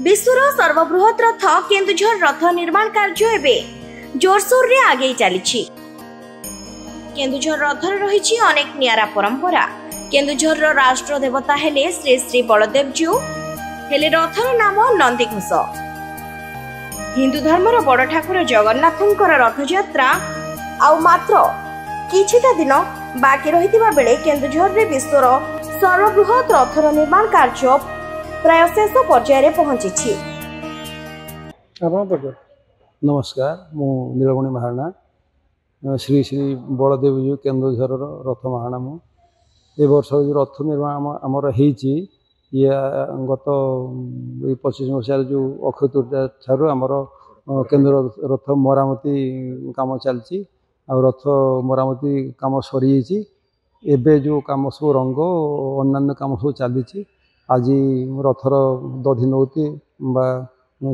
विश्वर सर्वबृहत रथ केन्दुझर रथ निर्माण कार्य एवं जोरसोर रे आगे चली। केन्दुझर रथर रही अनेक नियारा परंपरा। केन्दुझर राष्ट्र देवता हेले श्री श्री बलदेवजीउ, हेले रथर नाम नंदीघोष। हिंदू धर्मर बड़ ठाकुर जगन्नाथंकर रथयात्रा आउ मात्र किछिटा दिन बाकी रहितिबा बेले केन्दुझर रे विश्वर सर्वबृहत रथर निर्माण कार्य प्राय शेष पर्याय पहुंची। नमस्कार, मु नीलमणि महाराणा, श्री श्री बलदेवजी केन्दुझर रथ महाराणा। मु ए वर्ष जो रथ निर्माण आमर होती गत 25 मसीह जो अक्षय तृतीया ठार आमर केन्द्र रथ मरामती काम चलती। रथ मरामती काम सरी एबे जो काम सब रंग अन्य काम सब चली। आज रथर दधि नौती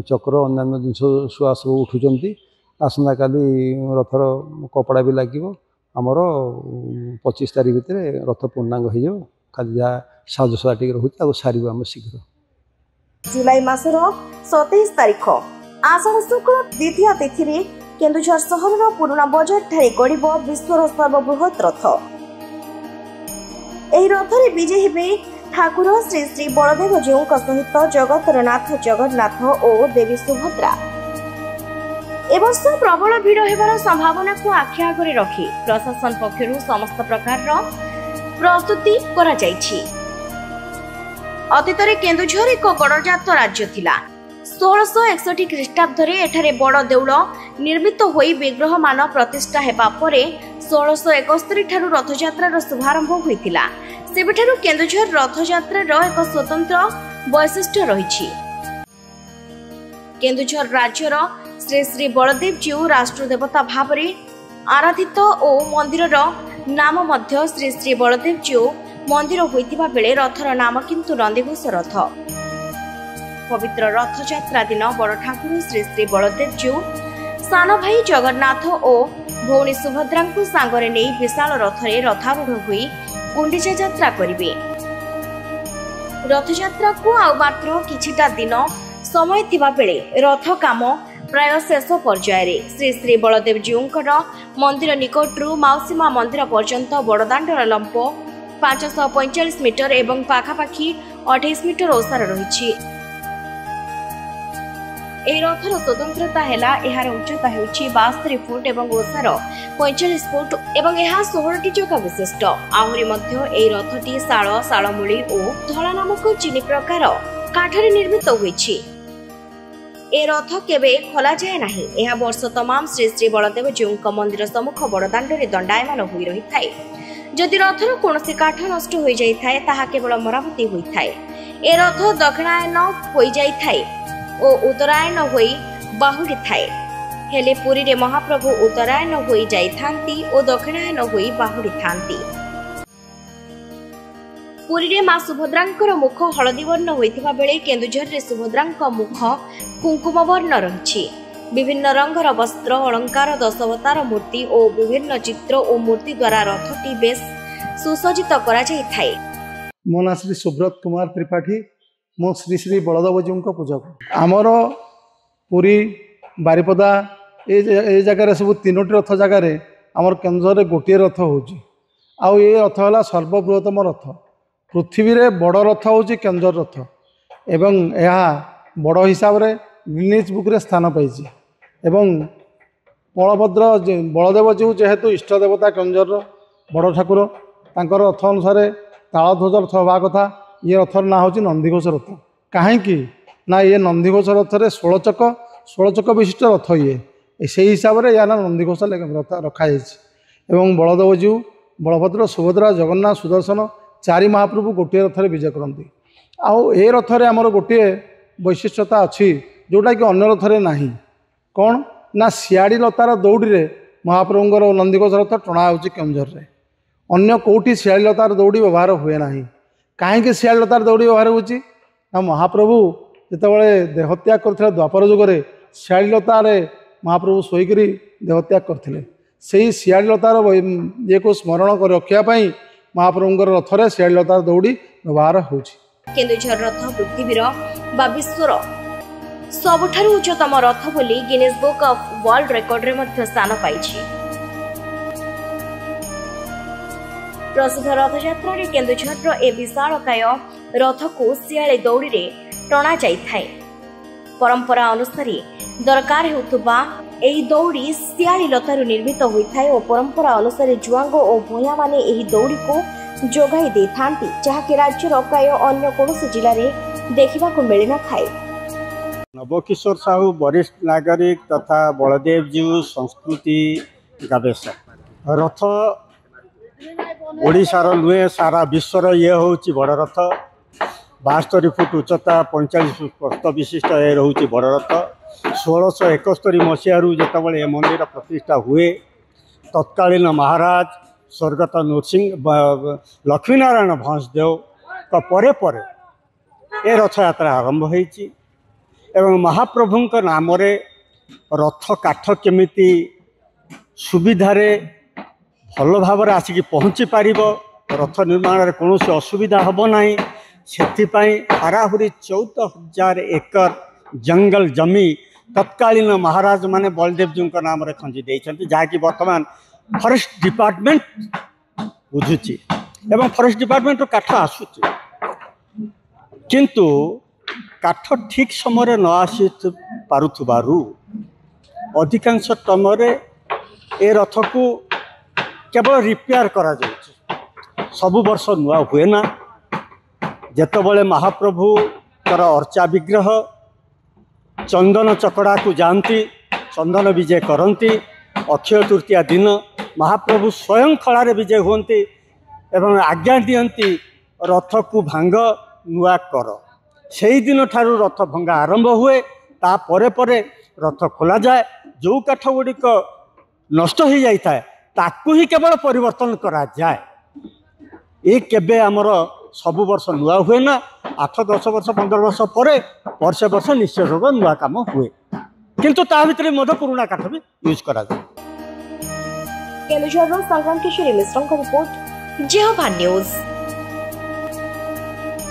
चक्र अन्य जिन शुआ सब उठुंट। आसंता काली रथर कपड़ा भी लगे। आमर 25 तारीख भितर रथ पूर्णांग हो खाली जहाँ साजसजा टी रोचे सारू आम शीघ्र। जुलाई मासर 27 तारीख आषाढ़ शुक्ल द्वितीय तिथि केन्दुझर सहर पुराना बजार ठारे गड़ब विश्वर सर्वबृहत रथ। एही रथरे विजय हेबे ठाकुर श्री श्री बलदेवजीउ सहित जगतर नाथ जगन्नाथ और देवी सुभद्रा। एवर्ष प्रबल भिड़ हेबार संभावना को आखि आगरे रखी प्रशासन पक्षरु समस्त प्रकार प्रस्तुति करा जायछि। अतीतरे केन्दुझर एक गणजात राज्य थिला। 1661 ख्रीष्टाब्दरे एठारे बड़ देउल निर्मित होई विग्रह मान प्रतिष्ठा हेबा परे 1671 ठारु रथयात्रार शुभारंभ होइतिला। सेबेठारु केन्दुझर रथयात्रार एक स्वतंत्र वैशिष्ट्य रहिछि। केन्दुझर राज्यर श्री श्री बलदेवजीउ राष्ट्र देवता भावरे आराधित और मंदिरर नाम मध्य श्री श्री बलदेवजीउ मंदिर होइतिबा बेले रथर नाम किंतु नंदीघोष रथ। पवित्र रथयात्रा दिन बड़ ठाकुर श्री श्री बलदेवजीउ सान भाई जगन्नाथ और भौणी सुभद्रा को सांगरे नहीं विशाल रथरे रथारूढ़ हुई गुंडीचा यात्रा करिवे। रथयात्रा को आउ मात्र किछिटा दिन समय थिबा बेले रथ काम प्राय शेष पर्याय। श्री श्री बलदेवजीउंकर मंदिर निकटरू माउसीमा मंदिर पर्यंत बड़दाण्डर लंब 545 मीटर एवं पाखापाखि 28 मीटर ओसार रही। एही रथर स्वतंत्रता हेला एहार उच्चता हेउछि 72 फुट एवं ओसार 45 फुट एवं एहा 16टी चका विशिष्ट। आहुरी मध्य एही रथटी शाल शालमूली और धला नामक चीनी प्रकार काठरे निर्मित होइछि। ए रथ केबे खोला जाए नाही। एहा वर्ष तमाम श्री श्री बलदेवजीउंक मंदिर सम्मुख बड़दाण्डरे दंडायमान होई रही थाए। जदि रथर कोनोसी काठ नष्ट होई जाई थाए ताहा केवल मरामती होई थाए। ए रथ दक्षिणायन होई जाई थाए ओ उत्तरायण होई बाहुडी थाए। हेले पुरी रे महाप्रभु उत्तरायण होई जाई थांती ओ दक्षिणायन होई बाहुडी थांती। पुरी रे मां सुभद्रांकर मुख हलदी वर्ण होइथिबा बेले केन्दुझर रे सुभद्रांक मुख कुंकुम वर्ण रहिछि। विभिन्न रंगर वस्त्र अलंकार 10 अवतार मूर्ति और विभिन्न चित्र और मूर्ति द्वारा रथटी बेस सुसज्जित करा जाई थाए। मो ना श्री सुब्रत कुमार त्रिपाठी, मो श्री श्री बलदेवजीउ को पूजक। आमर पुरी बारिपदा ए जगार सब 3टी रथ जगार आमर केन्दुझर गोटे रथ होउछि। आउ ए रथ होला सर्वबृहतम रथ। पृथ्वी रे बड़ रथ होउछि केन्दुझर रथ एवं यह बड़ हिसाब रे गिनीज बुक रे स्थान पाइछि। एवं बलभद्र बलदेवजीउ जेहेतु इष्ट देवता केन्दुझर बड़ ठाकुर तांकर रथ अनुसार तालध्वज रथ होगा कथा। ये रथर ना हूँ नंदीघोष रथ। कहीं ना ये नंदीघोष रथ रे 16 चक विशिष्ट रथ ये से हिसाब से या ना नंदीघोष रथ रखाई। एवं बलदेवजीउ बलभद्र सुभद्रा जगन्नाथ सुदर्शन 4 महाप्रभु गोटे रथरे विजय करती। आउ ए रथरे आमर गोटे वैशिष्ट्यता अच्छी जोटा कि अन्य रथरे नाही। कौन ना सियाड़ी लतार दौड़ी रे महाप्रभुंर नंदीघोष रथ टणा होउछि केन्दुझर रे। अन्य कोठी सियाड़ी लतार दौड़ी व्यवहार हुए नाही। कहीं सियाड़ी लतार दौड़ी व्यवहार होउछि ना महाप्रभु जितेबाला देहत्याग करथिले द्वापर जुगरे सियाड़ी लतार महाप्रभु शोकरी देहत्याग करथिले। सेही सियाड़ी लतार ये को स्मरण कर रखापी महाप्रभुंर रथरे सियाड़ी लतार दौड़ी व्यवहार होउछि। केन्दुझर रथ पृथ्वीर बा विश्वर ସବୁଠାରୁ ଉଚ୍ଚତମ ରଥ ବୋଲି ଗିନିସ୍ ବୁକ୍ ଅଫ୍ ୱାର୍ଲଡ ରେକର୍ଡରେ ମଧ୍ୟ ସ୍ଥାନ ପାଇଛି। ପ୍ରସିଦ୍ଧ ରଥଯାତ୍ରାରେ କେନ୍ଦୁଝରର ଏ ବିଶାଳକାୟ ରଥକୁ ଶିଆଳି ଦଉଡ଼ିରେ ଟଣା ଯାଇଥାଏ। ପରମ୍ପରା ଅନୁସାରେ ଦରକାର ହେଉଥିବା ଏହି ଦଉଡ଼ି ଶିଆଳି ଲତାରୁ ନିର୍ମିତ ହୋଇଥାଏ ଓ ପରମ୍ପରା ଅନୁସାରେ ଜୁଆଙ୍ଗ ଓ ଭୂୟାମାନେ ଏହି ଦଉଡ଼ିକୁ ଯୋଗାଇ ଦେଇଥାନ୍ତି, ଯାହାକି ରାଜ୍ୟର ପ୍ରାୟ ଅନ୍ୟ କୌଣସି ଜିଲ୍ଲାରେ ଦେଖିବାକୁ ମିଳିନଥାଏ। नवकिशोर साहू वरिष्ठ नागरिक तथा बलदेव जी संस्कृति गवेषक। रथ ओडिशार नुहे सारा विश्वर ये हूँ बड़ रथ 72 फुट उच्चता 45 फुट प्रस्थ विशिष्ट ये रोचे बड़ रथ। 1671 मसीह जितेबाला मंदिर प्रतिष्ठा हुए तत्कालीन महाराज स्वर्गत नृसिंह लक्ष्मीनारायण भंसदेव परे परे ए रथ यात्रा आरंभ होती एवं महाप्रभु नाम रे रथ काठ केमिति सुविधारे भल भाव आसिक पहुँची पार रथ निर्माण में कौन असुविधा हम ना से हाराहुरी 14,000 एकर जंगल जमी तत्कालीन महाराज माने बलदेव जी नाम रे खंजी देइछन्ति, जहाँकि वर्तमान फॉरेस्ट डिपार्टमेंट बुझुची एवं फॉरेस्ट डिपार्टमेंट काठ आसुची, किंतु काठ ठीक समय न आसी पारुथबारु अधिकांश टमरे ए रथ को केवल रिपेयर करा जाउछि। सबु वर्ष नुआ हुए ना। जेतबले महाप्रभु कर अर्चा विग्रह चंदन चकड़ा को जानती चंदन विजय करती अक्षय तृतीया दिन महाप्रभु स्वयं खड़ारे विजय होती एवं आज्ञा दियंती रथ को भांग नुआ कर। से दिन ठारू रथ भंगा आरंभ हुए ता परे परे रथ खोला जाए। जो काठ गुड़िक नष्ट हो जाता है ताकू ही केवल परिवर्तन करा जाए। ये केबे आमर सबु वर्ष नुआ हुए ना। 8-10 वर्ष 15 वर्ष पर वर्ष वर्ष निश्चय रोग नुआ काम हुए, किंतु ता भितर मध्य पुराना काठ भी यूज करा जाए। केन्दुझर संग्राम किशोरी मिश्र रिपोर्ट, जेहोभा न्यूज।